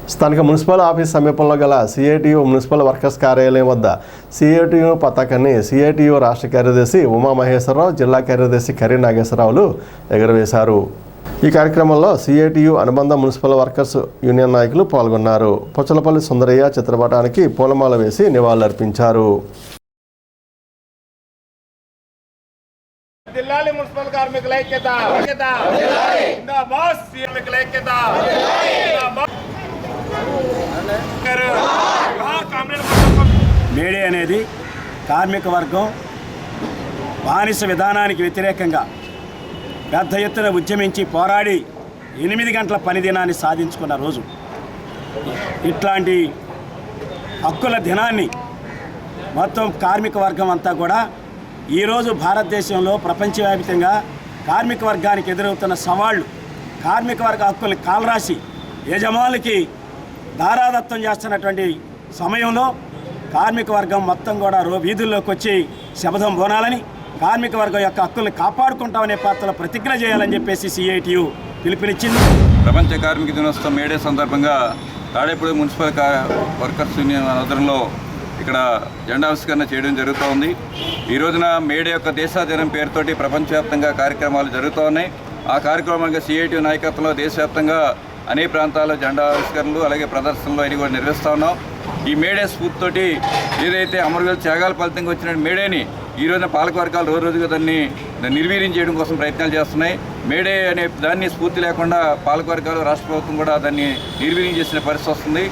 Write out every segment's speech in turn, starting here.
స్థానిక municipal office సమీపంలో గల సిఐటియు మున్సిపల్ వర్కర్స్ కార్యాలయం వద్ద సిఐటియు పతాకాన్ని సిఐటియు రాష్ట్ర కార్యదర్శి ఉమామహేశ్వరరావు, జిల్లా కార్యదర్శి కర్రీ నాగేశ్వరరావులు ఎగురవేశారు. ఈ కార్యక్రమంలో సిఐటియు అనుబంధ మున్సిపల్ వర్కర్స్ యూనియన్ నాయకులు పాల్గొన్నారు. పొచ్చలపల్లి సుందరయ్య చిత్రపటానికి పూలమాల వేసి నివాళులర్పించారు. జిల్లాలి మున్సిపల్ కార్మికుల ఐక్యత, జిందాబాద్ కార్మికుల ఐక్యత. మేడే అనేది కార్మిక వర్గం బానిస విధానానికి వ్యతిరేకంగా పెద్ద ఎత్తున ఉద్యమించి పోరాడి 8 గంటల పని దినాన్ని సాధించుకున్న రోజు. ఇట్లాంటి హక్కుల దినాన్ని మొత్తం కార్మిక వర్గం అంతా కూడా ఈరోజు భారతదేశంలో ప్రపంచవ్యాప్తంగా కార్మిక వర్గానికి ఎదురవుతున్న సవాళ్లు, కార్మిక వర్గ హక్కుల్ని కాలరాసి యజమానులకి దారాదత్తం చేస్తున్నటువంటి సమయంలో కార్మిక వర్గం మొత్తం కూడా వీధుల్లోకి వచ్చి శపథం బోనాలని, కార్మిక వర్గం యొక్క హక్కుల్ని కాపాడుకుంటామనే పాత్రలో ప్రతిజ్ఞ చేయాలని చెప్పేసి సిఐటియు పిలుపునిచ్చింది. ప్రపంచ కార్మిక దినోత్సవం మేడే సందర్భంగా తాడేపల్లి మున్సిపల్ వర్కర్స్ యూనియన్ ఆధ్వర్యంలో ఇక్కడ జెండావిష్కరణ చేయడం జరుగుతూ ఉంది. ఈ రోజున మేడే యొక్క దేశాదినం పేరుతోటి ప్రపంచవ్యాప్తంగా కార్యక్రమాలు జరుగుతూ ఉన్నాయి. ఆ కార్యక్రమంగా సిఐటియు నాయకత్వంలో దేశవ్యాప్తంగా అనేక ప్రాంతాల్లో జెండా ఆవిష్కరణలు అలాగే ప్రదర్శనలు అవి కూడా నిర్వహిస్తూ ఉన్నాం. ఈ మేడే స్ఫూర్తితోటి ఏదైతే అమరవీరుల త్యాగాల ఫలితంగా వచ్చిన మేడేని ఈ రోజున పాలకవర్గాలు రోజుగా దాన్ని నిర్వీర్యం చేయడం కోసం ప్రయత్నాలు చేస్తున్నాయి. మేడే అనే దాన్ని స్ఫూర్తి లేకుండా పాలకవర్గాలు, రాష్ట్ర ప్రభుత్వం కూడా దాన్ని నిర్వీర్యం చేసిన పరిస్థితి వస్తుంది.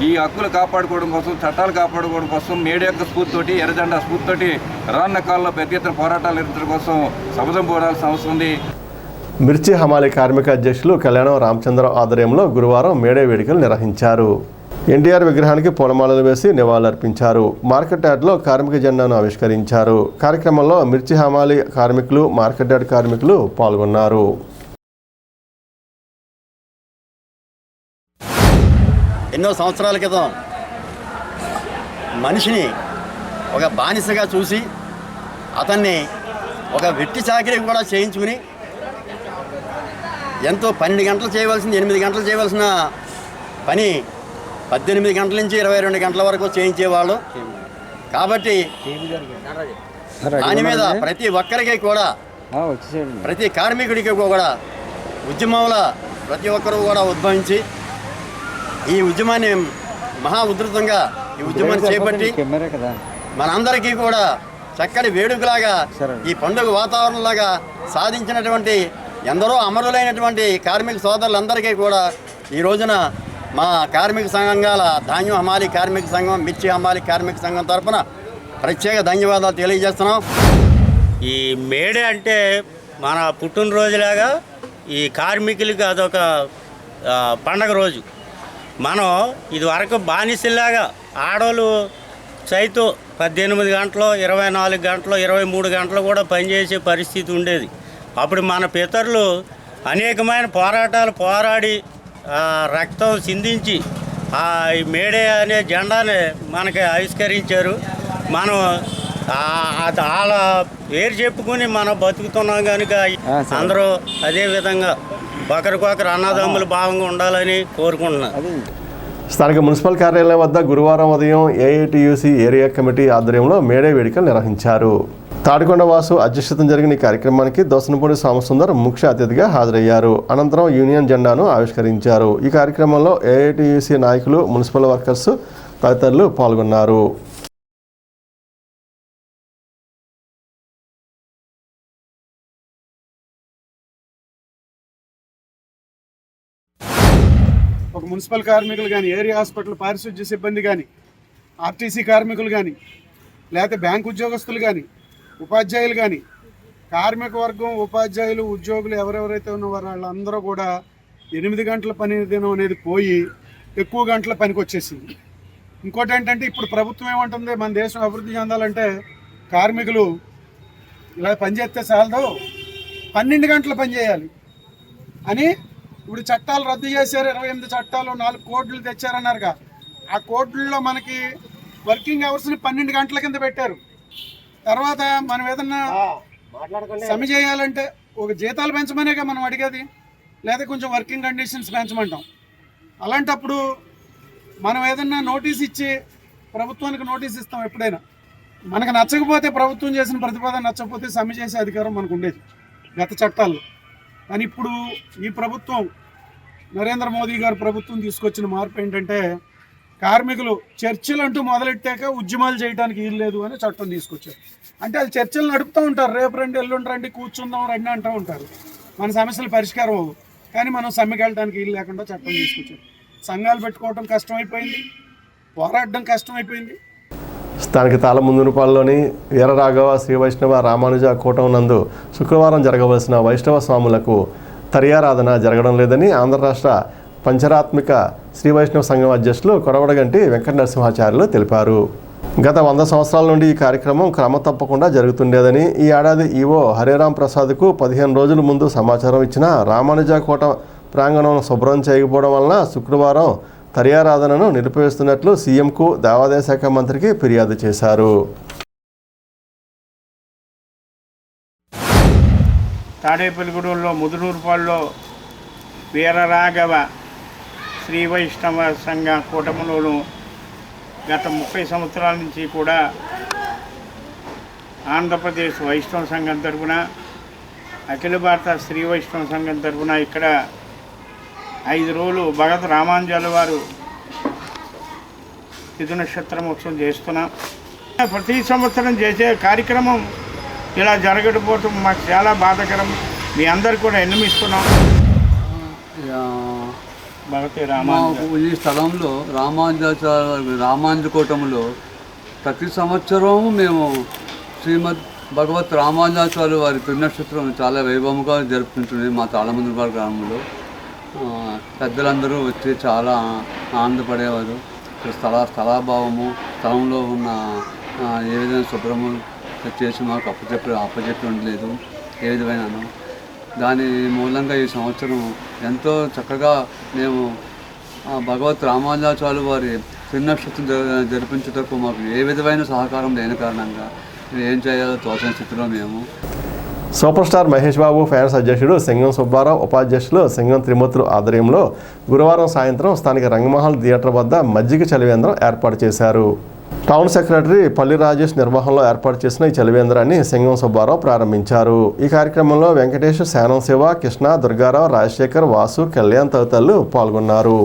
ఈ హక్కులు కాపాడుకోవడం కోసం, చట్టాలు కాపాడుకోవడం కోసం మేడే యొక్క స్ఫూర్తితోటి, ఎర్రజెండా స్ఫూర్తితోటి రానున్న కాలంలో పెద్ద ఎత్తున పోరాటాలు నిర్వహించడం కోసం శపథం పోరాడాల్సిన అవసరం ఉంది. మిర్చి హమాలీ కార్మిక అధ్యక్షులు కళ్యాణం రామచంద్ర ఆధ్వర్యంలో గురువారం మేడే వేడుకలు నిర్వహించారు. ఎన్టీఆర్ విగ్రహానికి పూలమాలలు వేసి నివాళులర్పించారు. మార్కెట్ యార్డ్లో కార్మిక జెండాను ఆవిష్కరించారు. కార్యక్రమంలో మిర్చి హమాలీ కార్మికులు, మార్కెట్ యార్డ్ కార్మికులు పాల్గొన్నారు. ఎన్నో సంవత్సరాల క్రితం మనిషిని ఒక బానిసగా చూసి అతన్ని ఒక వెట్టి చాకిరీ కూడా చేయించుకుని ఎంతో 12 గంటలు చేయవలసింది 8 గంటలు చేయవలసిన పని 18 గంటల నుంచి 22 గంటల వరకు చేయించేవాళ్ళు. కాబట్టి దాని మీద ప్రతి ఒక్కరికి కూడా, ప్రతి కార్మికుడికి కూడా ఉద్యమంలో ప్రతి ఒక్కరూ కూడా ఉద్భవించి ఈ ఉద్యమాన్ని మహా ఉధృతంగా ఈ ఉద్యమాన్ని చేపట్టి మనందరికీ కూడా చక్కటి వేడుకలాగా, ఈ పండుగ వాతావరణంలాగా సాధించినటువంటి ఎందరో అమరులైనటువంటి కార్మిక సోదరులందరికీ కూడా ఈ రోజున మా కార్మిక సంఘాల ధాన్యం హమాలీ కార్మిక సంఘం, మిర్చి హమాలీ కార్మిక సంఘం తరఫున ప్రత్యేక ధన్యవాదాలు తెలియజేస్తున్నాం. ఈ మేడే అంటే మన పుట్టినరోజులాగా ఈ కార్మికులకి అదొక పండగ రోజు. మనం ఇది వరకు బానిసలాగా ఆడవాళ్ళు సైతం 18 గంటలు, 24 గంటలు, 23 గంటలు కూడా పనిచేసే పరిస్థితి ఉండేది. అప్పుడు మన పితరులు అనేకమైన పోరాటాలు పోరాడి రక్తం చిందించి ఈ మేడే అనే జెండాని మనకి ఆవిష్కరించారు. మనం వాళ్ళ పేరు చెప్పుకుని మనం బతుకుతున్నాం కనుక అందరూ అదేవిధంగా ఒకరికొకరు అన్నదమ్ములు భావంగా ఉండాలని కోరుకుంటున్నాను. స్థానిక మున్సిపల్ కార్యాలయం వద్ద గురువారం ఉదయం ఏఐటియుసి ఏరియా కమిటీ ఆధ్వర్యంలో మేడే వేడుకలు నిర్వహించారు. తాడికొండ వాసు అధ్యక్షతన జరిగిన ఈ కార్యక్రమానికి దోసనపూడి సోమసుందర్ ముఖ్య అతిథిగా హాజరయ్యారు. అనంతరం యూనియన్ జెండాను ఆవిష్కరించారు. ఈ కార్యక్రమంలో ఏఐటియుసి నాయకులు, మున్సిపల్ వర్కర్స్ తదితరులు పాల్గొన్నారు. ఒక మున్సిపల్ కార్మికులు కానీ, ఏరియా హాస్పిటల్ పారిశుద్ధ్య సిబ్బంది కానీ, ఆర్టీసీ కార్మికులు కానీ, లేకపోతే బ్యాంక్ ఉద్యోగస్తులు కానీ, ఉపాధ్యాయులు కానీ, కార్మిక వర్గం, ఉపాధ్యాయులు, ఉద్యోగులు ఎవరెవరైతే ఉన్నవారు వాళ్ళందరూ కూడా 8 గంటల పని దినం అనేది పోయి ఎక్కువ గంటల పనికి వచ్చేసింది. ఇంకోటి ఏంటంటే ఇప్పుడు ప్రభుత్వం ఏమంటుంది, మన దేశం అభివృద్ధి చెందాలంటే కార్మికులు ఇలా పనిచేస్తే చాలదు, 12 గంటల పని చేయాలి అని ఇప్పుడు చట్టాలు రద్దు చేశారు. 28 చట్టాలు, 4 కోడ్లు తెచ్చారన్నారుగా. ఆ కోడ్లలో మనకి వర్కింగ్ అవర్స్ని 12 గంటల కింద పెట్టారు. తర్వాత మనం ఏదన్నా సమ్మె చేయాలంటే ఒక జీతాలు పెంచమనేగా మనం అడిగేది, లేదా కొంచెం వర్కింగ్ కండిషన్స్ పెంచమంటాం. అలాంటప్పుడు మనం ఏదన్నా నోటీస్ ఇచ్చి ప్రభుత్వానికి నోటీస్ ఇస్తాం ఎప్పుడైనా. మనకు నచ్చకపోతే ప్రభుత్వం చేసిన ప్రతిపాదన నచ్చకపోతే సమ్మె చేసే అధికారం మనకు ఉండేది గత చట్టాల్లో. కానీ ఇప్పుడు ఈ ప్రభుత్వం, నరేంద్ర మోదీ గారు ప్రభుత్వం తీసుకొచ్చిన మార్పు ఏంటంటే కార్మికులు చర్చలు అంటూ మొదలెట్టాక ఉద్యమాలు చేయడానికి వీలు లేదు అని చట్టం తీసుకొచ్చారు. అంటే అది చర్చలు నడుపుతూ ఉంటారు, రేపు రండి ఎల్లుండి రండి కూర్చుందాం రండి అంటూ ఉంటారు, మన సమస్యలు పరిష్కారం అవ్వవు. కానీ మనం సమ్మెకి వెళ్ళడానికి వీలు లేకుండా చట్టం తీసుకొచ్చారు. సంఘాలు పెట్టుకోవడం కష్టమైపోయింది, పోరాడడం కష్టమైపోయింది. స్థానిక తాళముందునిపాలలోని వీరరాఘవ శ్రీ వైష్ణవ రామానుజ కూటం నందు శుక్రవారం జరగవలసిన వైష్ణవ స్వాములకు తర్యారాధన జరగడం లేదని ఆంధ్ర రాష్ట్ర పంచరాత్మిక శ్రీ వైష్ణవ సంఘం అధ్యక్షులు కొడవడగంటి వెంకట నరసింహాచార్యులు తెలిపారు. గత 100 సంవత్సరాల నుండి ఈ కార్యక్రమం క్రమ తప్పకుండా జరుగుతుండేదని, ఈ ఏడాది ఈవో హరేరాం ప్రసాద్కు 15 రోజుల ముందు సమాచారం ఇచ్చిన రామానుజ కోట ప్రాంగణం శుభ్రం చేయకపోవడం వలన శుక్రవారం తర్యారాధనను నిలిపివేస్తున్నట్లు సీఎంకు దేవాదాయ శాఖ మంత్రికి ఫిర్యాదు చేశారు. తాడేపల్లిగూడెంలో ముదునూరుపాడులో వీరరాఘవ శ్రీ వైష్ణవ సంఘ కూటమిలోను గత 30 సంవత్సరాల నుంచి కూడా ఆంధ్రప్రదేశ్ వైష్ణవ సంఘం తరఫున, అఖిల భారత శ్రీ వైష్ణవ సంఘం తరఫున ఇక్కడ 5 రోజులు భగత్ రామానుజాల వారు తిథి నక్షత్రం ఉత్సవం చేస్తున్నాం. ప్రతి సంవత్సరం చేసే కార్యక్రమం ఇలా జరగకపోవటం మాకు చాలా బాధాకరం. మీ అందరు కూడా ఎన్నమిస్తున్నాం. ఈ స్థలంలో రామానుజ కూటమిలో ప్రతి సంవత్సరం మేము శ్రీమద్ భగవత్ రామానుజాచార్యుల వారి తిరునక్షత్రం చాలా వైభవంగా జరుపుకుంటున్నాం. మా తాళముందుపాడు గ్రామంలో పెద్దలందరూ వచ్చి చాలా ఆనందపడేవారు. స్థలాభావము, స్థలంలో ఉన్న ఏ విధమైన శుభ్రము చేసి మాకు అప్పచెప్పి ఉండలేదు ఏ విధమైనను. దాని మూలంగా ఈ సంవత్సరం ఎంతో చక్కగా మేము భగవత్ రామానుజాచార్యుల వారి తిరునక్షత్రం జరిపించుటకు మాకు ఏ విధమైన సహకారం లేని కారణంగా ఏం చేయాలో తోచని స్థితిలో మేము. Super star Mahesh Babu fans అధ్యక్షుడు సింగం సుబ్బారావు, ఉపాధ్యక్షులు సింగం త్రిమూర్తులు ఆధ్వర్యంలో గురువారం సాయంత్రం స్థానిక రంగమహల్ థియేటర్ వద్ద మజ్జిగ చలివేంద్రం ఏర్పాటు చేశారు. టౌన్ సెక్రటరీ పల్లి రాజేష్ నిర్వహణలో ఏర్పాటు చేసిన ఈ చలివేంద్రాన్ని సింగం సుబ్బారావు ప్రారంభించారు. ఈ కార్యక్రమంలో వెంకటేష్, శానం శివ, కృష్ణ, దుర్గారావు, రాజశేఖర్, వాసు, కళ్యాణ్ తదితరులు పాల్గొన్నారు.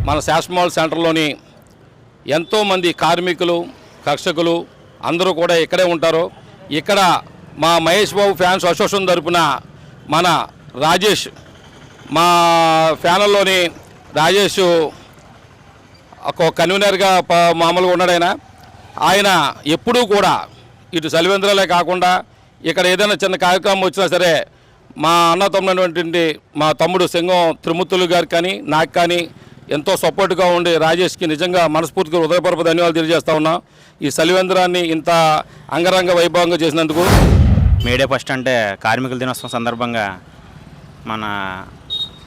మన శాస్మాల్ సెంటర్లోని ఎంతోమంది కార్మికులు, కర్షకులు అందరూ కూడా ఇక్కడే ఉంటారు. ఇక్కడ మా మహేష్ బాబు ఫ్యాన్స్ అసోసియేషన్ తరపున మన రాజేష్, మా ఫ్యాన్లోని రాజేష్ ఒక కన్వీనర్గా మామూలుగా ఉన్నాడు. ఆయన ఎప్పుడూ కూడా ఇటు చలివేంద్రాలే కాకుండా ఇక్కడ ఏదైనా చిన్న కార్యక్రమం వచ్చినా సరే మా అన్న తమ్ముడైనటువంటి మా తమ్ముడు సింగం త్రిమూర్తులు గారికి కానీ నాకు కానీ ఎంతో సపోర్ట్గా ఉండి రాజేష్కి నిజంగా మనస్ఫూర్తిగా హృదయపూర్వక ధన్యవాదాలు తెలియజేస్తా ఉన్నాం. ఈ చలివేంద్రాన్ని ఇంత అంగరంగ వైభవంగా చేసినందుకు. మేడే ఫస్ట్ అంటే కార్మికుల దినోత్సవం సందర్భంగా మన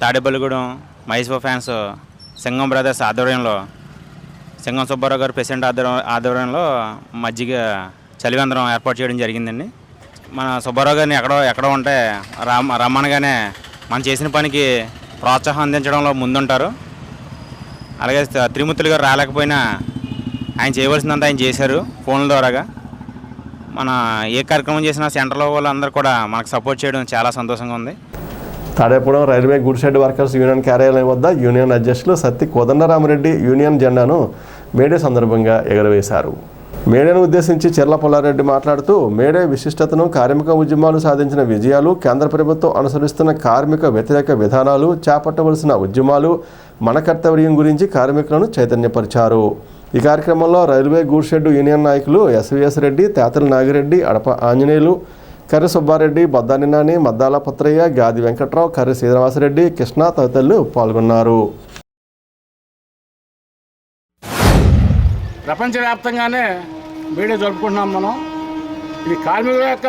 తాడేపల్లిగూడెం మహేష్ బాబు ఫ్యాన్స్ సింగం బ్రదర్స్ ఆధ్వర్యంలో, సింగం సుబ్బారావు గారు ప్రెసిడెంట్ ఆధ్వర్యంలో మజ్జిగ చలివేంద్రం ఏర్పాటు చేయడం జరిగిందండి. మన సుబ్బారావు గారిని ఎక్కడో ఉంటే రమ్మనగానే మనం చేసిన పనికి ప్రోత్సాహం అందించడంలో ముందుంటారు. అలాగే త్రిమూర్తులు గారు రాలేకపోయినా ఆయన చేయవలసిందంతా ఆయన చేశారు ఫోన్ల ద్వారాగా. మన ఏ కార్యక్రమం చేసినా సెంటర్లో వాళ్ళందరూ కూడా మనకు సపోర్ట్ చేయడం చాలా సంతోషంగా ఉంది. Tadepuram railway good shed workers union కార్యాలయం వద్ద యూనియన్ అధ్యక్షులు సత్తి కోదండరామరెడ్డి యూనియన్ జెండాను మేడే సందర్భంగా ఎగురవేశారు. మేడేను ఉద్దేశించి చెర్ల పుల్లారెడ్డి మాట్లాడుతూ మేడే విశిష్టతను, కార్మిక ఉద్యమాలు సాధించిన విజయాలు, కేంద్ర ప్రభుత్వం అనుసరిస్తున్న కార్మిక వ్యతిరేక విధానాలు, చేపట్టవలసిన ఉద్యమాలు, మన కర్తవ్యం గురించి కార్మికులను చైతన్యపరిచారు. ఈ కార్యక్రమంలో రైల్వే గూడ్ షెడ్ యూనియన్ నాయకులు ఎస్వీఎస్ రెడ్డి, తేతల నాగిరెడ్డి, అడప ఆంజనేయులు, కర్రి సుబ్బారెడ్డి, బద్దాని నాని, మద్దాల పత్రయ్య, గాది వెంకట్రావు, కర్రి శ్రీనివాసరెడ్డి, కృష్ణ తదితరులు పాల్గొన్నారు. ప్రపంచవ్యాప్తంగానే మేడే జరుపుకుంటున్నాం మనం. ఇది కార్మికుల యొక్క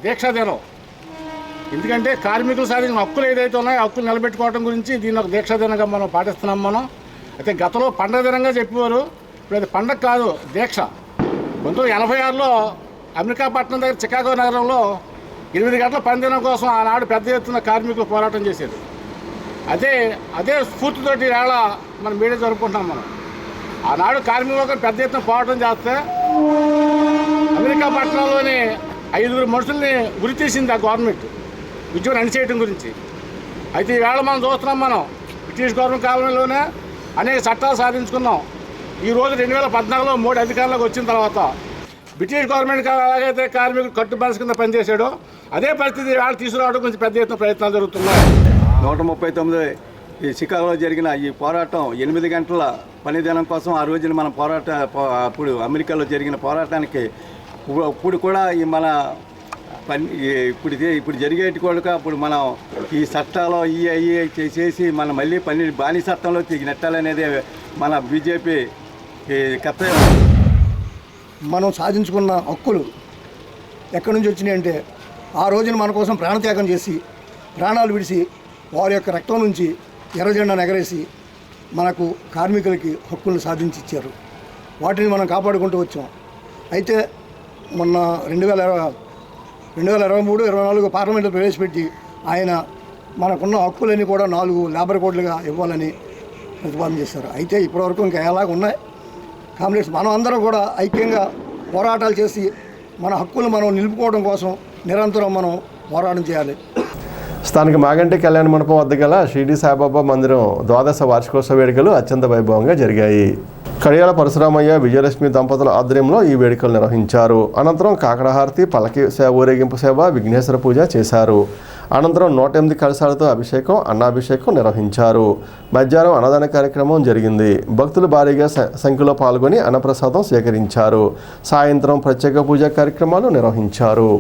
దీక్షా దినం. ఎందుకంటే కార్మికులు సాధించిన హక్కులు ఏదైతే ఉన్నాయో హక్కులు నిలబెట్టుకోవడం గురించి దీన్ని ఒక దీక్షా దినంగా మనం పాటిస్తున్నాం మనం. అయితే గతంలో పండుగ దినంగా చెప్పేవారు, ఇప్పుడు అది పండగ కాదు, దీక్ష. 1986లో అమెరికా పట్టణం దగ్గర చికాగో నగరంలో 8 గంటల పనిదినం కోసం ఆనాడు పెద్ద ఎత్తున కార్మికులు పోరాటం చేశారు. అదే స్ఫూర్తితోటి వేళ మనం మీడియా జరుపుకుంటున్నాం. మనం ఆనాడు కార్మికులు పెద్ద ఎత్తున పోరాటం చేస్తే అమెరికా పట్టణంలోని 5 మనుషుల్ని గురి తీసింది ఆ గవర్నమెంట్ ఉద్యోగం అణిచేయటం గురించి. అయితే ఈవేళ మనం చూస్తున్నాం, మనం బ్రిటిష్ గవర్నమెంట్ కాలంలోనే అనేక చట్టాలు సాధించుకున్నాం. ఈరోజు 2014లో మోడీ అధికారంలోకి వచ్చిన తర్వాత బ్రిటిష్ గవర్నమెంట్ ఎలాగైతే కార్మికులు కట్టుబడి కింద పనిచేశాడో అదే పరిస్థితి ఈవేళ తీసుకురావడం గురించి పెద్ద ఎత్తున ప్రయత్నాలు జరుగుతున్నాయి. 139 ఈ చికాగోలో జరిగిన ఈ పోరాటం 8 గంటల పనిదినం కోసం ఆ రోజున మనం అప్పుడు అమెరికాలో జరిగిన పోరాటానికి ఇప్పుడు కూడా ఈ మన ఇప్పుడు జరిగేటి కూడా అప్పుడు మనం ఈ చట్టాలు చేసి మనం మళ్ళీ బానిసత్వంలో నెట్టాలనేది మన బీజేపీ కర్తవ్యం. మనం సాధించుకున్న హక్కులు ఎక్కడి నుంచి వచ్చినాయి అంటే ఆ రోజున మన కోసం ప్రాణత్యాగం చేసి ప్రాణాలు విడిచి వారి యొక్క రక్తం నుంచి ఎర్రజెండాను ఎగరేసి మనకు కార్మికులకి హక్కులను సాధించి ఇచ్చారు. వాటిని మనం కాపాడుకుంటూ వచ్చాం. అయితే మొన్న 2023-24 పార్లమెంట్లో ప్రవేశపెట్టి ఆయన మనకున్న హక్కులన్నీ కూడా 4 లేబర్ కోడ్లుగా ఇవ్వాలని ప్రతిపాదన చేశారు. అయితే ఇప్పటివరకు ఇంకా ఎలాగ ఉన్నాయి. కామ్రేడ్స్ మనం అందరం కూడా ఐక్యంగా పోరాటాలు చేసి మన హక్కులు మనం నిలుపుకోవడం కోసం నిరంతరం మనం పోరాటం చేయాలి. స్థానిక మాగంటి కళ్యాణ మండపం వద్ద గల షిరిడి సాయిబాబా మందిరం ద్వాదశ వార్షికోత్సవ వేడుకలు అత్యంత వైభవంగా జరిగాయి. కడియాల పరశురామయ్య విజయలక్ష్మి దంపతుల ఆధ్వర్యంలో ఈ వేడుకలు నిర్వహించారు. అనంతరం కాకడహారతి, పల్లకి ఊరేగింపు సేవ, విఘ్నేశ్వర పూజ చేశారు. అనంతరం 108 కలశాలతో అభిషేకం, అన్నాభిషేకం నిర్వహించారు. మధ్యాహ్నం అన్నదాన కార్యక్రమం జరిగింది. భక్తులు భారీగా సంఖ్యలో పాల్గొని అన్నప్రసాదం స్వీకరించారు. సాయంత్రం ప్రత్యేక పూజా కార్యక్రమాలు నిర్వహించారు.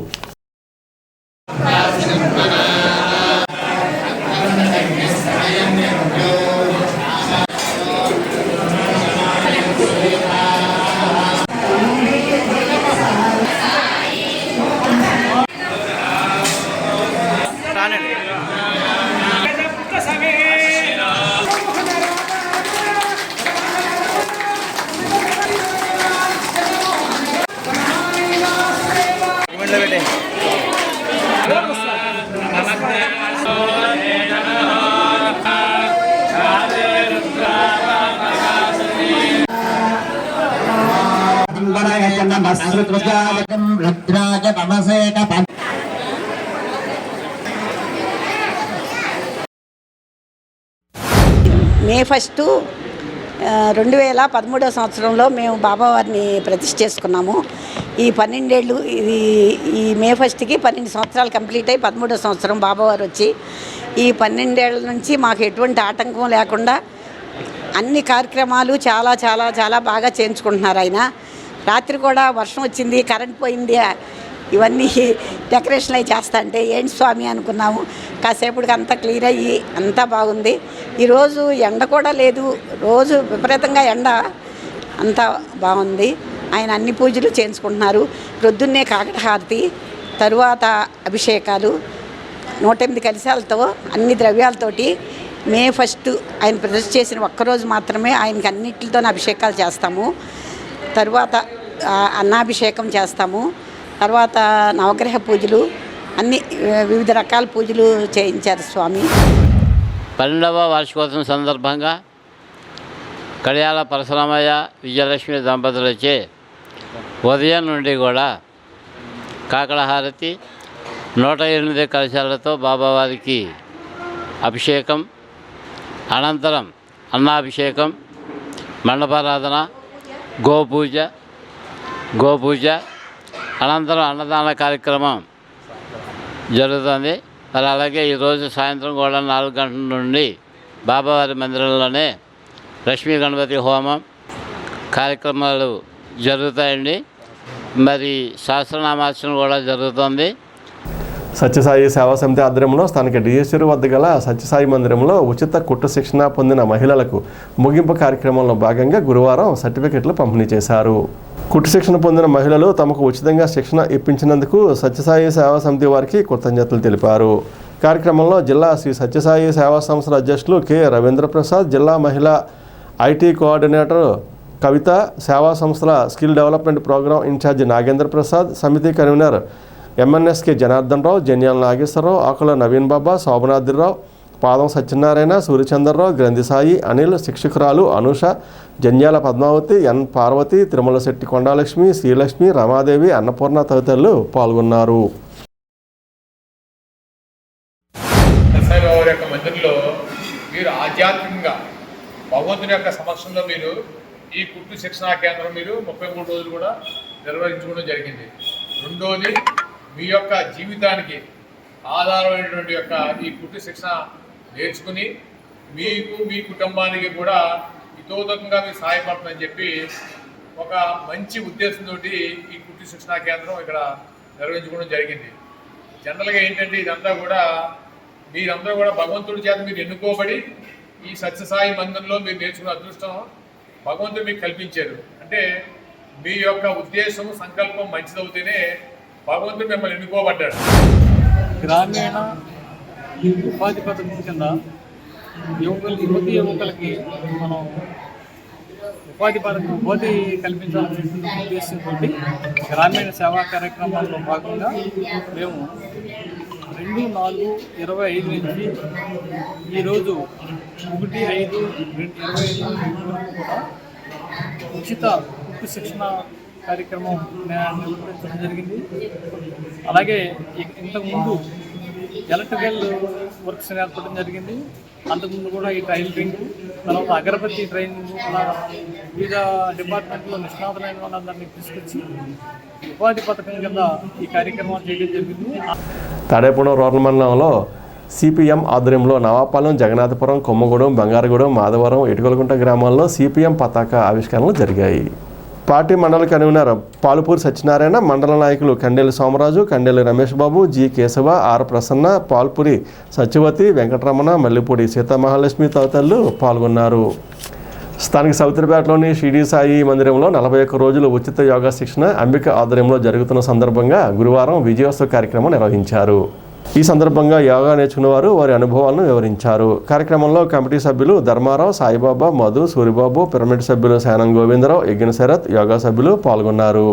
మే 1 2013 సంవత్సరంలో మేము బాబావారిని ప్రతిష్ఠ చేసుకున్నాము. ఈ 12 ఏళ్ళు ఈ మే 1కి 12 సంవత్సరాలు కంప్లీట్ అయ్యి 13వ సంవత్సరం బాబావారు వచ్చి ఈ 12 ఏళ్ళ నుంచి మాకు ఎటువంటి ఆటంకం లేకుండా అన్ని కార్యక్రమాలు చాలా చాలా చాలా బాగా చేయించుకుంటున్నారు. ఆయన రాత్రి కూడా వర్షం వచ్చింది, కరెంట్ పోయింది, ఇవన్నీ డెకరేషన్ అవి చేస్తా అంటే ఏంటి స్వామి అనుకున్నాము. కాసేపటికి అంతా క్లియర్ అయ్యి అంతా బాగుంది. ఈరోజు ఎండ కూడా లేదు, రోజు విపరీతంగా ఎండ, అంతా బాగుంది. ఆయన అన్ని పూజలు చేయించుకుంటున్నారు. ప్రొద్దున్నే కాకటహారతి, తరువాత అభిషేకాలు 108 కలశాలతో అన్ని ద్రవ్యాలతోటి మే 1 ఆయన ప్రతిష్ఠ చేసిన ఒక్కరోజు మాత్రమే ఆయనకి అన్నిటితో అభిషేకాలు చేస్తాము. తరువాత అన్నాభిషేకం చేస్తాము. తర్వాత నవగ్రహ పూజలు, అన్ని వివిధ రకాల పూజలు చేయించారు స్వామి. 12వ వార్షికోత్సవం సందర్భంగా కడియాల పరశురామయ్య విజయలక్ష్మి దంపతులచే ఉదయం నుండి కూడా కాకడహారతి 108 కలశాలతో బాబావారికి అభిషేకం, అనంతరం అన్నాభిషేకం, మండపారాధన, గోపూజ అనంతరం అన్నదాన కార్యక్రమం జరుగుతుంది. మరి అలాగే ఈరోజు సాయంత్రం కూడా 4 గంటల నుండి బాబావారి మందిరంలోనే లక్ష్మీ గణపతి హోమం కార్యక్రమాలు జరుగుతాయండి. మరి సహస్రనామార్చన కూడా జరుగుతుంది. సత్యసాయి సేవా సమితి ఆధ్వర్యంలో స్థానిక డిఎస్ఆర్ వద్ద గల సత్యసాయి మందిరంలో ఉచిత కుట్టు శిక్షణ పొందిన మహిళలకు ముగింపు కార్యక్రమంలో భాగంగా గురువారం సర్టిఫికెట్లు పంపిణీ చేశారు. కుట్టు శిక్షణ పొందిన మహిళలు తమకు ఉచితంగా శిక్షణ ఇప్పించినందుకు సత్యసాయి సేవా సమితి వారికి కృతజ్ఞతలు తెలిపారు. కార్యక్రమంలో జిల్లా శ్రీ సత్యసాయి సేవా సంస్థల అధ్యక్షులు కె రవీంద్ర ప్రసాద్, జిల్లా మహిళా ఐటీ కోఆర్డినేటర్ కవిత, సేవా సంస్థల skill development programme incharge Nagendra Prasad, సమితి కన్వీనర్ ఎంఎన్ఎస్కే జనార్దన్ రావు, జన్యాల నాగేశ్వరరావు, ఆకుల నవీన్ బాబా, శోభనాద్రిరావు, పాదం సత్యనారాయణ, సూర్యచంద్రరావు, గ్రంథిసాయి, అనిల్, శిక్షకురాలు అనూష, జన్యాల పద్మావతి, ఎన్ పార్వతి, తిరుమల శెట్టి కొండాలక్ష్మి, శ్రీలక్ష్మి, రమాదేవి, అన్నపూర్ణ తదితరులు పాల్గొన్నారు. సాయిబాబా యొక్క మందిరంలో మీరు ఆధ్యాత్మికంగా భగవంతుని యొక్క సమక్షంలో మీరు ఈ కుట్టు శిక్షణా కేంద్రం మీరు 33 రోజులు కూడా నిర్వహించుకోవడం జరిగింది. రెండోది, మీ యొక్క జీవితానికి ఆధారమైనటువంటి యొక్క ఈ కుట్టు శిక్షణ నేర్చుకుని మీకు మీ కుటుంబానికి కూడా హితోదకంగా మీకు సహాయపడుతుందని చెప్పి ఒక మంచి ఉద్దేశంతో ఈ కుట్టు శిక్షణా కేంద్రం ఇక్కడ నిర్వహించుకోవడం జరిగింది. జనరల్గా ఏంటంటే ఇదంతా కూడా మీరందరూ కూడా భగవంతుడి చేత మీరు ఎన్నుకోబడి ఈ సత్యసాయి మందిరంలో మీరు నేర్చుకున్న అదృష్టం భగవంతుడు మీకు కల్పించారు. అంటే మీ యొక్క ఉద్దేశం సంకల్పం మంచిదవుతేనే భగవంతుడు మిమ్మల్ని ఎన్నుకోబడ్డాడు. గ్రామీణ ఉపాధి పథకం కింద యువకులకి మనం ఉపాధి కల్పించాలనే ఉద్దేశంతో గ్రామీణ సేవా కార్యక్రమాల్లో భాగంగా మేము 2/4/25 నుంచి ఈరోజు 1/5/25 వరకు కూడా ఉచిత కుట్టు శిక్షణ కార్యక్రమం నిర్వహించడం జరిగింది. అలాగే ఇంతకుముందు ఎలక్ట్రికల్ వర్క్స్ నేర్పడం జరిగింది. అంతకుముందు కూడా ఈ టైలరింగ్, తర్వాత అగరబత్తి ట్రైనింగ్, అలా వివిధ డిపార్ట్మెంట్లో నిష్ణాతులైన వాళ్ళందరినీ తీసుకొచ్చి ఉపాధి పథకం కింద ఈ కార్యక్రమాలు చేయడం జరిగింది. తాడేపూడెం రూరల్ మండలంలో సిపిఎం ఆధ్వర్యంలో నవాపాలెం, జగన్నాథపురం, కొమ్మగూడెం, బంగారగూడెం, మాధవరం, ఇటుకలగుంట గ్రామాల్లో సిపిఎం పతాక ఆవిష్కరణలు జరిగాయి. పార్టీ మండల కన్వీనర్ పాలుపూరి సత్యనారాయణ, మండల నాయకులు కండేలి సోమరాజు, కండేలి రమేష్ బాబు, జి కేశవ, ఆర్ ప్రసన్న, పాల్పూరి సత్యవతి, వెంకటరమణ, మల్లిపూడి సీతామహాలక్ష్మి తదితరులు పాల్గొన్నారు. స్థానిక సౌత్రిపేటలోని షిరిడి సాయి మందిరంలో 41 రోజులు ఉచిత యోగా శిక్షణ అంబిక ఆధ్వర్యంలో జరుగుతున్న సందర్భంగా గురువారం విజయోత్సవ కార్యక్రమం నిర్వహించారు. ఈ సందర్భంగా యోగా నేర్చుకున్న వారు వారి అనుభవాలను వివరించారు. కార్యక్రమంలో కమిటీ సభ్యులు ధర్మారావు, సాయిబాబా, మధు, సూరిబాబు, పిరమిడ్ సభ్యులు శానం గోవిందరావు, యజ్ఞ శరత్, యోగా సభ్యులు పాల్గొన్నారు.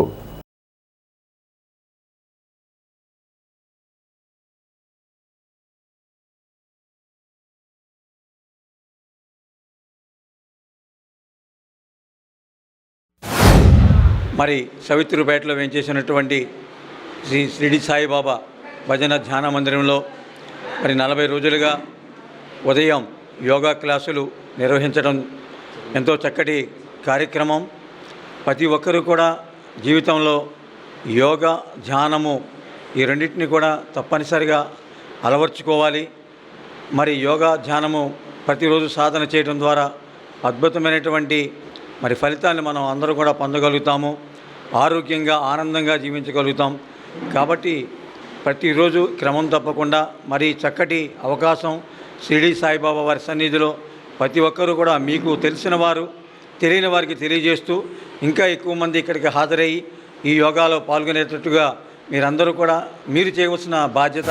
మరి సవిత్రుపేటలో వేంచేసినటువంటి శ్రీ షిరిడి సాయిబాబా భజన ధ్యాన మందిరంలో మరి 40 రోజులుగా ఉదయం యోగా క్లాసులు నిర్వహించడం ఎంతో చక్కటి కార్యక్రమం. ప్రతి ఒక్కరూ కూడా జీవితంలో యోగా, ధ్యానము ఈ రెండింటిని కూడా తప్పనిసరిగా అలవర్చుకోవాలి. మరి యోగా, ధ్యానము ప్రతిరోజు సాధన చేయడం ద్వారా అద్భుతమైనటువంటి మరి ఫలితాన్ని మనం అందరూ కూడా పొందగలుగుతాము. ఆరోగ్యంగా, ఆనందంగా జీవించగలుగుతాం. కాబట్టి ప్రతిరోజు క్రమం తప్పకుండా మరి చక్కటి అవకాశం షిరిడి సాయిబాబా వారి సన్నిధిలో ప్రతి ఒక్కరూ కూడా మీకు తెలిసిన వారు, తెలియని వారికి తెలియజేస్తూ ఇంకా ఎక్కువ మంది ఇక్కడికి హాజరయ్యి ఈ యోగాలో పాల్గొనేటట్టుగా మీరందరూ కూడా మీరు చేయవలసిన బాధ్యత.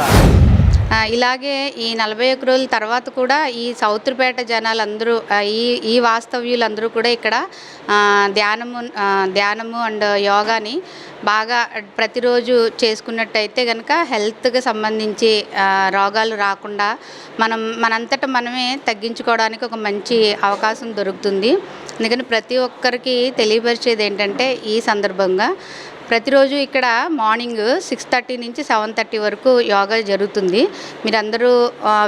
ఇలాగే ఈ 41 రోజుల తర్వాత కూడా ఈ సౌత్రిపేట జనాలందరూ ఈ వాస్తవ్యులందరూ కూడా ఇక్కడ ధ్యానము అండ్ యోగాని బాగా ప్రతిరోజు చేసుకున్నట్టయితే కనుక హెల్త్కి సంబంధించి రోగాలు రాకుండా మనంతటా మనమే తగ్గించుకోవడానికి ఒక మంచి అవకాశం దొరుకుతుంది. అందుకని ప్రతి ఒక్కరికి తెలియపరిచేది ఏంటంటే ఈ సందర్భంగా ప్రతిరోజు ఇక్కడ మార్నింగ్ 6:30 నుంచి 7:30 వరకు యోగా జరుగుతుంది. మీరందరూ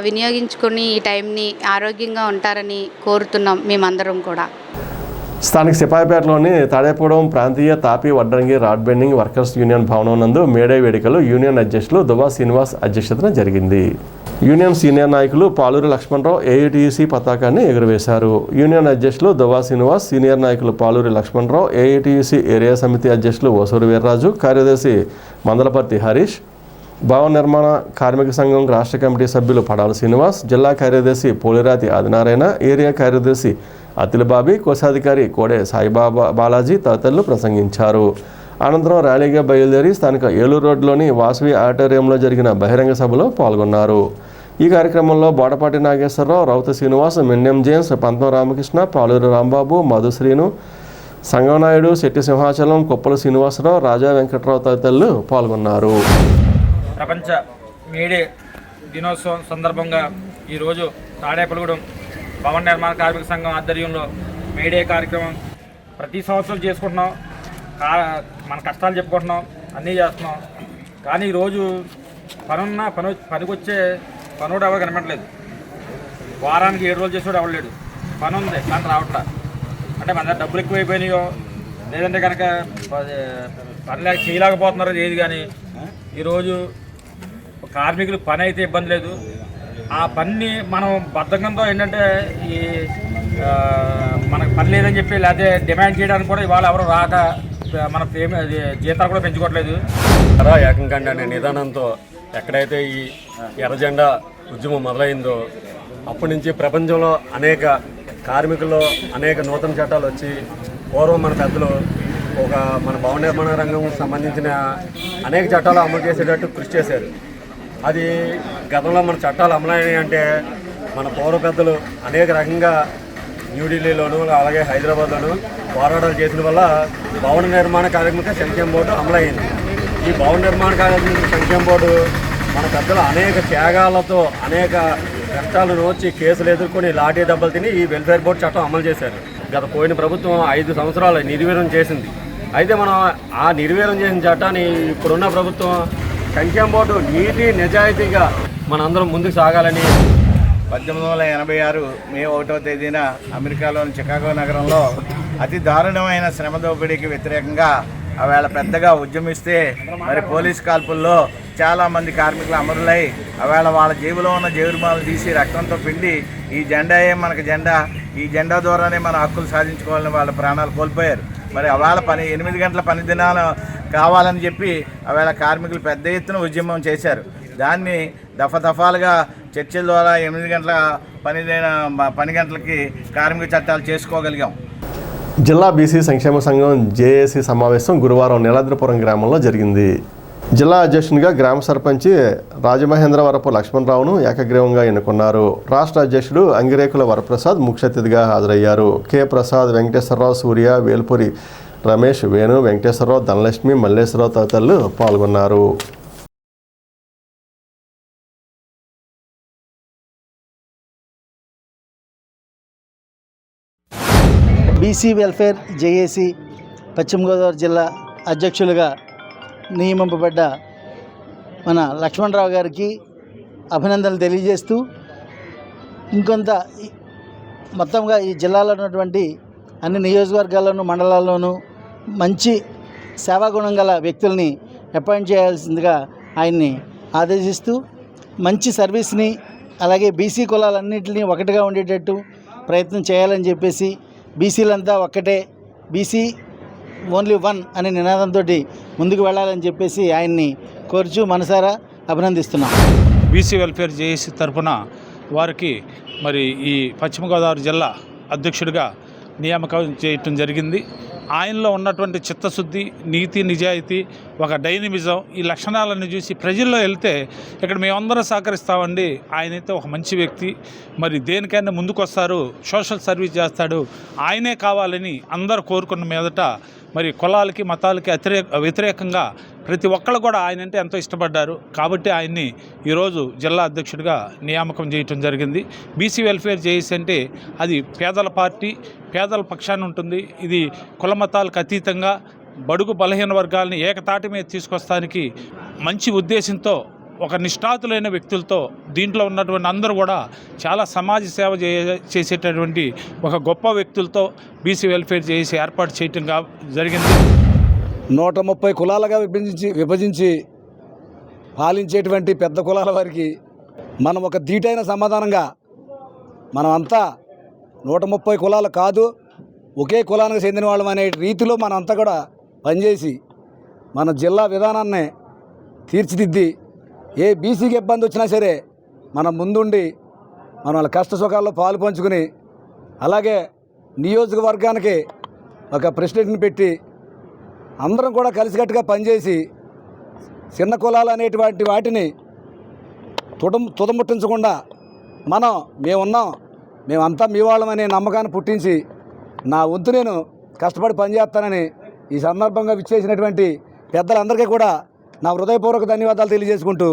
వినియోగించుకొని ఈ టైంని ఆరోగ్యంగా ఉంటారని కోరుతున్నాం మేమందరం కూడా. స్థానిక సిపాయిపేటలోని తాడేపూడెం ప్రాంతీయ తాపీ వడ్రంగి రాడ్ బెండింగ్ వర్కర్స్ యూనియన్ భవనం నందు మేడే వేడుకలు యూనియన్ అధ్యక్షులు దువా శ్రీనివాస్ అధ్యక్షతన జరిగింది. యూనియన్ సీనియర్ నాయకులు పాలూరి లక్ష్మణరావు ఏఐటీయూసీ పతాకాన్ని ఎగురవేశారు. యూనియన్ అధ్యక్షులు దువా శ్రీనివాస్, సీనియర్ నాయకులు పాలూరి లక్ష్మణరావు, ఏఐటీయూసీ ఏరియా సమితి అధ్యక్షులు ఓసూరు వీర్రాజు, కార్యదర్శి మందలపర్తి హరీష్, భవన నిర్మాణ కార్మిక సంఘం రాష్ట్ర కమిటీ సభ్యులు పడాల శ్రీనివాస్, జిల్లా కార్యదర్శి పోలిరాతి ఆదినారాయణ, ఏరియా కార్యదర్శి అతిలబాబి, కోశాధికారి కోడే సాయిబాబా బాలాజీ తదితరులు ప్రసంగించారు. అనంతరం ర్యాలీగా బయలుదేరి స్థానిక ఏలూరు రోడ్లోని వాసవి ఆడిటోరియంలో జరిగిన బహిరంగ సభలో పాల్గొన్నారు. ఈ కార్యక్రమంలో బోడపాటి నాగేశ్వరరావు, రౌత శ్రీనివాస్, మిన్నెం జేమ్స్, పంతం రామకృష్ణ, పాలూరు రాంబాబు, మధుశ్రీను, సంగనాయుడు, శెట్టి సింహాచలం, కొప్పల శ్రీనివాసరావు, రాజా వెంకట్రావు తదితరులు పాల్గొన్నారు. ప్రపంచ మేడే దినోత్సవం సందర్భంగా ఈరోజు తాడేపల్లిగూడెం భవన నిర్మాణ కార్మిక సంఘం ఆధ్వర్యంలో మేడే కార్యక్రమం ప్రతి సంవత్సరం చేసుకుంటున్నాం. మన కష్టాలు చెప్పుకుంటున్నాం, అన్నీ చేస్తున్నాం. కానీ ఈరోజు పనికొచ్చే పనుడు ఎవరు కనపడలేదు. వారానికి 7 రోజులు చేసేవాడు ఎవరు పని ఉంది కానీ రావట్లా. అంటే మన దగ్గర డబ్బులు ఎక్కువైపోయినాయో లేదంటే కనుక పని చేయలేకపోతున్నారు ఏది. కానీ ఈరోజు కార్మికులు పని అయితే ఇబ్బంది లేదు. ఆ పని మనం బద్ధకంతో ఏంటంటే ఈ మనకు పని లేదని చెప్పి లేకపోతే డిమాండ్ చేయడానికి కూడా ఇవాళ ఎవరు రాక మన జీతాలు కూడా పెంచుకోవట్లేదు. ఏకంకండి అనే నిదానంతో ఎక్కడైతే ఈ ఎర్రజెండా ఉద్యమం మొదలైందో అప్పటి నుంచి ప్రపంచంలో అనేక కార్మికుల్లో అనేక నూతన చట్టాలు వచ్చి పూర్వం మన పెద్దలు మన భవన నిర్మాణ రంగం సంబంధించిన అనేక చట్టాలు అమలు చేసేటట్టు కృషి చేశారు. అది గతంలో మన చట్టాలు అమలైనవి అంటే మన పూర్వ పెద్దలు అనేక రకంగా న్యూఢిల్లీలోను అలాగే హైదరాబాద్లోను పోరాటాలు చేసిన వల్ల భవన నిర్మాణ కార్మిక సంక్షేమ బోర్డు అమలైంది. ఈ భవన నిర్మాణ కార్మిక సంక్షేమ బోర్డు మన పెద్దలు అనేక త్యాగాలతో అనేక కష్టాలను వచ్చి కేసులు ఎదుర్కొని లాఠీ దెబ్బలు తిని ఈ వెల్ఫేర్ బోర్డు చట్టం అమలు చేశారు. గత పోయిన ప్రభుత్వం 5 సంవత్సరాలు నిర్వీర్యం చేసింది. అయితే మనం ఆ నిర్వీర్యం చేసిన చట్టాన్ని ఇప్పుడున్న ప్రభుత్వం సంక్షేమ బోర్డు నీతి నిజాయితీగా మనందరం ముందుకు సాగాలని 1886 మే 1వ తేదీన అమెరికాలోని చికాగో నగరంలో అతి దారుణమైన శ్రమ దోపిడీకి వ్యతిరేకంగా ఆవేళ పెద్దగా ఉద్యమిస్తే మరి పోలీస్ కాల్పుల్లో చాలామంది కార్మికులు అమరులై ఆవేళ వాళ్ళ జేబులో ఉన్న జేబురుమాలు తీసి రక్తంతో పిండి ఈ జెండాయే మనకు జెండా, ఈ జెండా ద్వారానే మన హక్కులు సాధించుకోవాలని వాళ్ళ ప్రాణాలు కోల్పోయారు. మరి ఆవేళ 8 గంటల పని దినాలు కావాలని చెప్పి ఆవేళ కార్మికులు పెద్ద ఎత్తున ఉద్యమం చేశారు. దాన్ని దఫాలుగా చర్చల ద్వారా 8 గంటల పని గంటలకి కార్మిక చట్టాలు చేసుకోగలిగాం. జిల్లా బీసీ సంక్షేమ సంఘం జేఏసీ సమావేశం గురువారం నీలాద్రిపురం గ్రామంలో జరిగింది. జిల్లా అధ్యక్షునిగా గ్రామ సర్పంచి రాజమహేంద్రవరపు లక్ష్మణరావును ఏకగ్రీవంగా ఎన్నుకున్నారు. రాష్ట్ర అధ్యక్షుడు అంగిరేకుల వరప్రసాద్ ముఖ్య అతిథిగా హాజరయ్యారు. కె ప్రసాద్, వెంకటేశ్వరరావు, సూర్య, వేల్పూరి రమేష్, వేణు, వెంకటేశ్వరరావు, ధనలక్ష్మి, మల్లేశ్వరరావు తదితరులు పాల్గొన్నారు. బీసీ వెల్ఫేర్ జేఏసీ పశ్చిమ గోదావరి జిల్లా అధ్యక్షులుగా నియమింపబడ్డ మన లక్ష్మణరావు గారికి అభినందనలు తెలియజేస్తూ ఇంకొంత మొత్తంగా ఈ జిల్లాలో ఉన్నటువంటి అన్ని నియోజకవర్గాల్లోనూ మండలాల్లోనూ మంచి సేవాగుణం గల వ్యక్తుల్ని అపాయింట్ చేయాల్సిందిగా ఆయన్ని ఆదేశిస్తూ మంచి సర్వీస్ని అలాగే బీసీ కులాలన్నింటినీ ఒకటిగా ఉండేటట్టు ప్రయత్నం చేయాలని చెప్పేసి బీసీలంతా ఒక్కటే, బీసీ ఓన్లీ వన్ అనే నినాదంతో ముందుకు వెళ్ళాలని చెప్పేసి ఆయన్ని కోరుచు మనసారా అభినందిస్తున్నాం. బీసీ వెల్ఫేర్ జేఏసీ తరఫున వారికి మరి ఈ పశ్చిమ గోదావరి జిల్లా అధ్యక్షుడిగా నియామకం చేయటం జరిగింది. ఆయనలో ఉన్నటువంటి చిత్తశుద్ధి, నీతి, నిజాయితీ, ఒక డైనమిజం, ఈ లక్షణాలను చూసి ప్రజల్లో వెళ్తే ఇక్కడ మేమందరం సహకరిస్తామండి, ఆయనైతే ఒక మంచి వ్యక్తి, మరి దేనికైనా ముందుకొస్తారు, సోషల్ సర్వీస్ చేస్తాడు, ఆయనే కావాలని అందరూ కోరుకున్న మీదట మరి కులాలకి మతాలకి వ్యతిరేకంగా ప్రతి ఒక్కళ్ళు కూడా ఆయన అంటే ఎంతో ఇష్టపడ్డారు. కాబట్టి ఆయన్ని ఈరోజు జిల్లా అధ్యక్షుడిగా నియామకం చేయటం జరిగింది. బీసీ వెల్ఫేర్ జేఏసీ అంటే అది పేదల పార్టీ, పేదల పక్షాన ఉంటుంది. ఇది కుల మతాలకు అతీతంగా బడుగు బలహీన వర్గాలని ఏకతాటి మీద తీసుకొస్తానికి మంచి ఉద్దేశంతో ఒక నిష్ఠాతులైన వ్యక్తులతో దీంట్లో ఉన్నటువంటి అందరూ కూడా చాలా సమాజ సేవ చేసేటటువంటి ఒక గొప్ప వ్యక్తులతో బీసీ వెల్ఫేర్ చేసి ఏర్పాటు చేయటం జరిగింది. 130 కులాలుగా విభజించి పాలించేటువంటి పెద్ద కులాల వారికి మనం ఒక ధీటైన సమాధానంగా మనం అంతా 130 కులాలు కాదు, ఒకే కులానికి చెందిన వాళ్ళం అనే రీతిలో మనంతా కూడా పనిచేసి మన జిల్లా విధానాన్ని తీర్చిదిద్ది ఏ బీసీకి ఇబ్బంది వచ్చినా సరే మనం ముందుండి మన వాళ్ళ కష్ట సుఖాల్లో పాలు పంచుకుని, అలాగే నియోజకవర్గానికి ఒక ప్రెసిడెంట్ని పెట్టి అందరం కూడా కలిసికట్టుగా పనిచేసి చిన్న కులాలు అనేటువంటి వాటిని తుదముట్టించకుండా మేమున్నాం, మేమంతా మీ వాళ్ళమనే నమ్మకాన్ని పుట్టించి నా వంతు నేను కష్టపడి పనిచేస్తానని ఈ సందర్భంగా విచ్చేసినటువంటి పెద్దలందరికీ కూడా నా హృదయపూర్వక ధన్యవాదాలు తెలియజేసుకుంటూ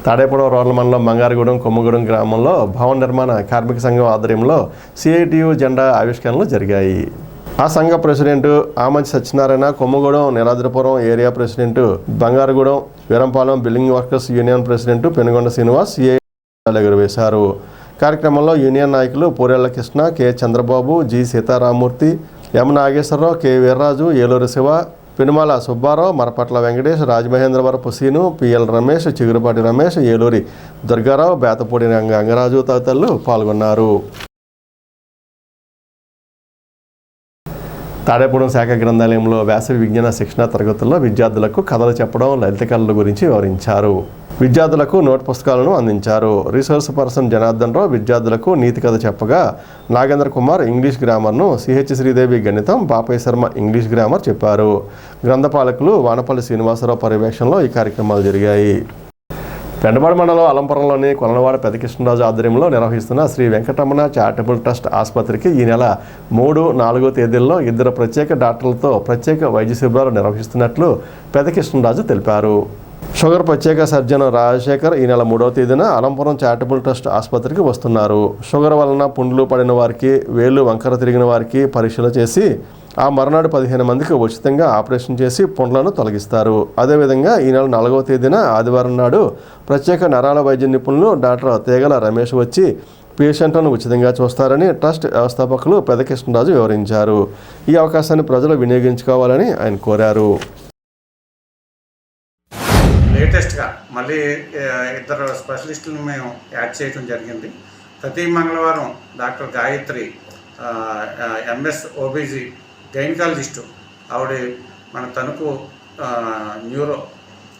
తాడేపూడ రూరల్ మండలం బంగారుగూడెం కొమ్మగూడెం గ్రామంలో భవన నిర్మాణ కార్మిక సంఘం ఆధ్వర్యంలో సిఐటియు జెండా ఆవిష్కరణలు జరిగాయి. ఆ సంఘ president Amanchi Satyanarayana, Kommagudem Niradrapuram area president, Bangarugudem Veerampalem building workers union president Penugonda Srinivas CI ఎగురవేశారు. కార్యక్రమంలో యూనియన్ నాయకులు Purella Krishna, K Chandrababu, G Seetharamurthy, M Nageswararao, K Veerraju, Eluru Siva, Penumala Subbarao, Marapatla Venkatesh, Rajamahendravarapu Seenu, P L Ramesh, Chigurupati Ramesh, Eluri Durgarao, Bethapudi Gangaraju తదితరులు పాల్గొన్నారు. తాడేపూడెం శాఖ గ్రంథాలయంలో వేసవి విజ్ఞాన శిక్షణ తరగతుల్లో విద్యార్థులకు కథలు చెప్పడం, లలిత కళల గురించి వివరించారు. విద్యార్థులకు నోట్ పుస్తకాలను అందించారు. రిసోర్స్ పర్సన్ జనార్దన్ రావు విద్యార్థులకు నీతి కథ చెప్పగా, నాగేంద్ర కుమార్ ఇంగ్లీష్ గ్రామర్ను, సిహెచ్ శ్రీదేవి గణితం, బాపయ్య శర్మ ఇంగ్లీష్ గ్రామర్ చెప్పారు. గ్రంథపాలకులు వానపల్లి శ్రీనివాసరావు పర్యవేక్షణలో ఈ కార్యక్రమాలు జరిగాయి. పెండపాడు మండలం అలంపురంలోని కొలనవాడ పెదకృష్ణరాజు ఆధ్వర్యంలో నిర్వహిస్తున్న శ్రీ వెంకటరమణ చారిటబుల్ ట్రస్ట్ ఆసుపత్రికి ఈ నెల 3, 4 తేదీల్లో 2 ప్రత్యేక డాక్టర్లతో ప్రత్యేక వైద్య శిబిరాలు నిర్వహిస్తున్నట్లు పెదకృష్ణరాజు తెలిపారు. షుగర్ ప్రత్యేక సర్జన్ రాజశేఖర్ ఈ నెల 3వ తేదీన అలంపురం చారిటబుల్ ట్రస్ట్ ఆసుపత్రికి వస్తున్నారు. షుగర్ వలన పుండ్లు పడిన వారికి, వేళ్లు వంకర తిరిగిన వారికి పరీక్షలు చేసి ఆ మరునాడు 15 మందికి ఉచితంగా ఆపరేషన్ చేసి పుండ్లను తొలగిస్తారు. అదేవిధంగా ఈ నెల 4వ తేదీన ఆదివారం నాడు ప్రత్యేక నరాల వైద్య నిపుణులు డాక్టర్ తేగల రమేష్ వచ్చి పేషెంట్లను ఉచితంగా చూస్తారని ట్రస్ట్ వ్యవస్థాపకులు పెదకృష్ణరాజు వివరించారు. ఈ అవకాశాన్ని ప్రజలు వినియోగించుకోవాలని ఆయన కోరారు. లేటెస్ట్గా మళ్ళీ 2 స్పెషలిస్టులను మేము యాడ్ చేయడం జరిగింది. ప్రతి మంగళవారం doctor Gayatri MS OBG gynaecologist, ఆవిడ మన తణుకు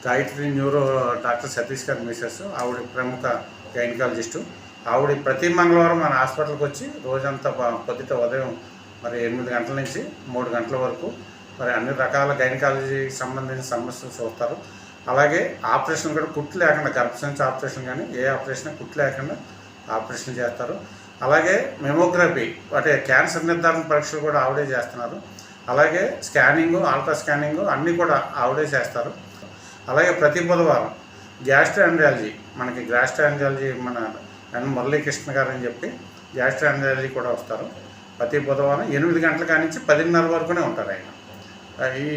గాయత్రి న్యూరో డాక్టర్ సతీష్ గారి మిసెస్, ఆవిడ ప్రముఖ గైనకాలజిస్టు. ఆవిడ ప్రతి మంగళవారం మన హాస్పిటల్కి వచ్చి రోజంతా పొద్దుట ఉదయం మరి 8 గంటల నుంచి 3 గంటల వరకు మరి అన్ని రకాల గైనకాలజీకి సంబంధించిన సమస్యలు చూస్తారు. అలాగే ఆపరేషన్ కూడా కుట్లు లేకుండా, గర్భసంచి ఆపరేషన్ కానీ ఏ ఆపరేషన్ కుట్లు లేకుండా ఆపరేషన్ చేస్తారు. అలాగే మెమోగ్రఫీ అంటే క్యాన్సర్ నిర్ధారణ పరీక్షలు కూడా ఆవిడే చేస్తున్నారు. అలాగే స్కానింగు, ఆల్ట్రా స్కానింగు అన్నీ కూడా ఆవిడే చేస్తారు. అలాగే ప్రతి బుధవారం గ్యాస్ట్రోఎంట్రాలజీ, మనకి గ్యాస్ట్రోఎంట్రాలజీ మన మురళీకృష్ణ గారు అని చెప్పి గ్యాస్ట్రోఎంట్రాలజీ కూడా వస్తారు. ప్రతి బుధవారం 8 గంటల కాడి నుంచి 10:30 వరకునే ఉంటారు ఆయన. ఈ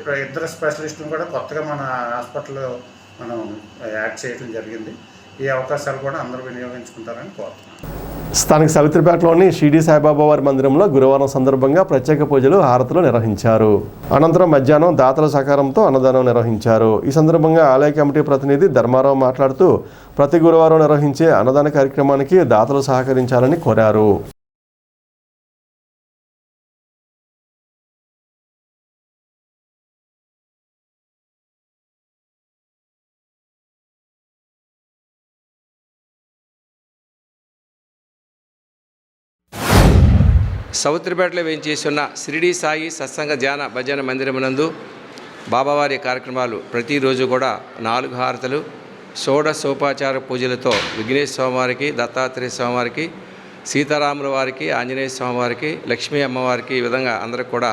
2 స్పెషలిస్టులు కూడా కొత్తగా మన హాస్పిటల్లో మనం యాడ్ చేయడం జరిగింది. ఈ అవకాశాలు కూడా అందరూ వినియోగించుకుంటారని కోరుతున్నాను. స్థానిక సావిత్రిపేటలోని షిరిడి సాయిబాబా వారి మందిరంలో గురువారం సందర్భంగా ప్రత్యేక పూజలు, హారతులు నిర్వహించారు. అనంతరం మధ్యాహ్నం దాతల సహకారంతో అన్నదానం నిర్వహించారు. ఈ సందర్భంగా ఆలయ కమిటీ ప్రతినిధి ధర్మారావు మాట్లాడుతూ ప్రతి గురువారం నిర్వహించే అన్నదాన కార్యక్రమానికి దాతలు సహకరించాలని కోరారు. సౌత్రిపేటలో వేయించేసి ఉన్న షిరిడి సాయి సత్సంగ ధ్యాన భజన మందిరమునందు బాబావారి కార్యక్రమాలు ప్రతిరోజు కూడా 4 హారతలు, షోడశోపచార పూజలతో విఘ్నేశ్వర స్వామివారికి, దత్తాత్రేయ స్వామివారికి, సీతారాముల వారికి, ఆంజనేయ స్వామివారికి, లక్ష్మీ అమ్మవారికి ఈ విధంగా అందరికి కూడా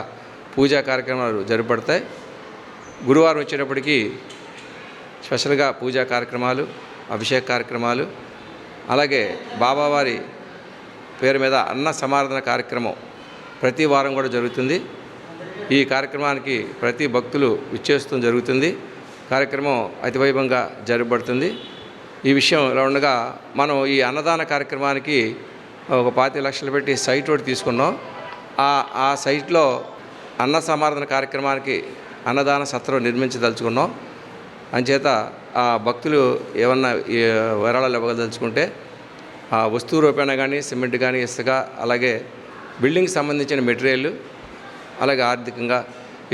పూజా కార్యక్రమాలు జరుపబడతాయి. గురువారం వచ్చేటప్పటికి స్పెషల్గా పూజా కార్యక్రమాలు, అభిషేక కార్యక్రమాలు, అలాగే బాబావారి పేరు మీద అన్న సమారాధన కార్యక్రమం ప్రతి వారం కూడా జరుగుతుంది. ఈ కార్యక్రమానికి ప్రతి భక్తులు విచ్చేస్తూ జరుగుతుంది. కార్యక్రమం అతివైభవంగా జరపబడుతుంది. ఈ విషయం ఇలా ఉండగా మనం ఈ అన్నదాన కార్యక్రమానికి ఒక 25 లక్షలు పెట్టి సైట్ ఒకటి తీసుకున్నాం. ఆ సైట్లో అన్న సమారాధన కార్యక్రమానికి అన్నదాన సత్రం నిర్మించదలుచుకున్నాం. అంచేత ఆ భక్తులు ఏమన్నా విరాళాలు ఇవ్వదలుచుకుంటే ఆ వస్తువు రూపేణా కానీ, సిమెంట్ కానీ, ఇసుక, అలాగే బిల్డింగ్కి సంబంధించిన మెటీరియల్, అలాగే ఆర్థికంగా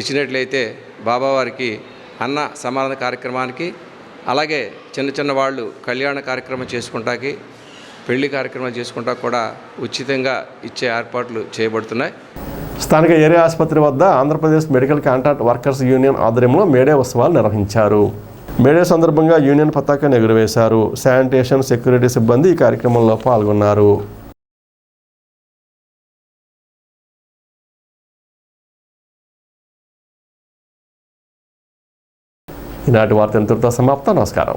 ఇచ్చినట్లయితే బాబావారికి అన్న సమారాధన కార్యక్రమానికి, అలాగే చిన్న వాళ్ళు కళ్యాణ కార్యక్రమం చేసుకుంటాకి, పెళ్లి కార్యక్రమం చేసుకుంటా కూడా ఉచితంగా ఇచ్చే ఏర్పాట్లు చేయబడుతున్నాయి. స్థానిక ఏరియా ఆసుపత్రి వద్ద Andhra Pradesh medical contract workers union ఆధ్వర్యంలో మేడే ఉత్సవాలు నిర్వహించారు. మేడే సందర్భంగా యూనియన్ పతాకాన్ని ఎగురవేశారు. శానిటేషన్, సెక్యూరిటీ సిబ్బంది ఈ కార్యక్రమంలో పాల్గొన్నారు. ఈనాటి వార్త ఇంతటితో సమాప్తం. నమస్కారం.